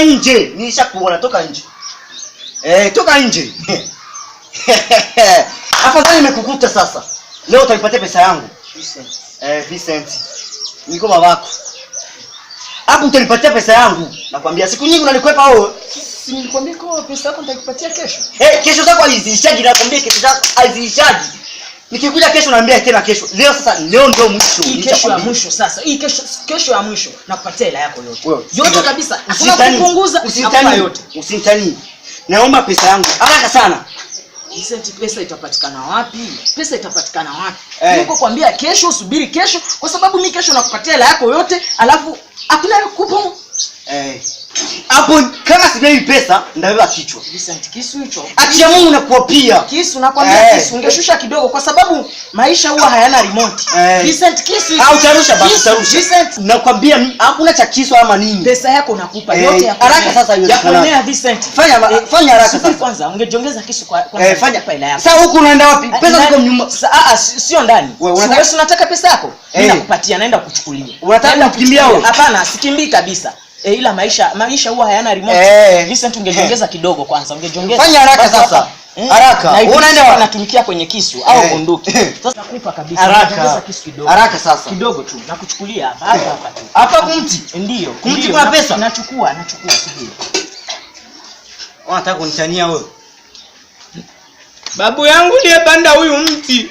nje. Nishakuona, toka nje. Toka nje. Afadhali nimekukuta sasa. Leo utanipatia pesa yangu. Vincent. Niko babako. Hapo utanipatia pesa yangu. Nakwambia siku nyingi unanikwepa wewe. Si nilikwambia kwa pesa yako nitakupatia kesho. Kesho zako aliziishaji, nakwambia kesho zako aliziishaji. Nikikuja kesho naambia tena kesho. Leo ndio mwisho. Hii kesho ya mwisho sasa. Hii kesho ya mwisho nakupatia hela yako yote. Yote kabisa. Usipunguza yote. Usitani. Naomba pesa yangu. Haraka sana. Vincent, pesa itapatikana wapi? Pesa itapatikana wapi? Niko kwambia kesho, usubiri kesho kwa sababu mimi kesho nakupatia hela yako yote, alafu hakuna kupo. Hapo kama sibei pesa ndabeba kichwa. Vincent, kisu hicho. Achia Mungu na kuapia. Kisu nakwambia kisu ungeshusha kidogo kwa sababu maisha huwa hayana remote. Vincent, kisu hicho. Au utarusha basi utarusha. Vincent, nakwambia hakuna cha kisu ama nini. Pesa yako nakupa yote ya haraka sasa hiyo. Yaponea Vincent. Fanya haraka sasa. Kwanza ungejiongeza kisu kwa fanya hela yako. Sasa huku unaenda wapi? Pesa ziko nyuma. Sio ndani. Wewe unataka pesa yako? Mimi nakupatia, naenda kuchukulia. Unataka kukimbia wewe? Hapana, sikimbii kabisa. Ila maisha huwa hayana remote. Vincent, ungejiongeza kidogo kwanza, ungejiongeza. Fanya haraka sasa. Haraka. Unaenda unatumikia kwenye kisu au bunduki. Sasa nakupa kabisa. Haraka. Kisu kidogo. Haraka sasa. Kidogo tu. Nakuchukulia hapa tu. Hapa kumti. Ndio. Kumti kuna pesa. Nachukua subiri. Unataka kunitania wewe? Babu yangu aliyepanda huyu mti.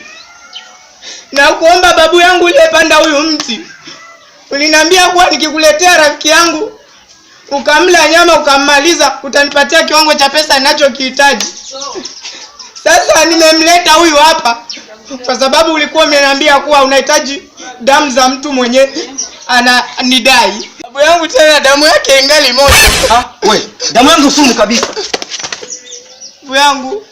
Na kuomba babu yangu aliyepanda huyu mti. Uliniambia kuwa nikikuletea rafiki yangu ukamla nyama ukammaliza utanipatia kiwango cha pesa ninachokihitaji. Sasa nimemleta huyu hapa kwa sababu ulikuwa umeniambia kuwa unahitaji damu za mtu mwenye ananidai. Babu yangu tena damu yake ingali moto. Wewe, damu yangu sumu kabisa. Babu yangu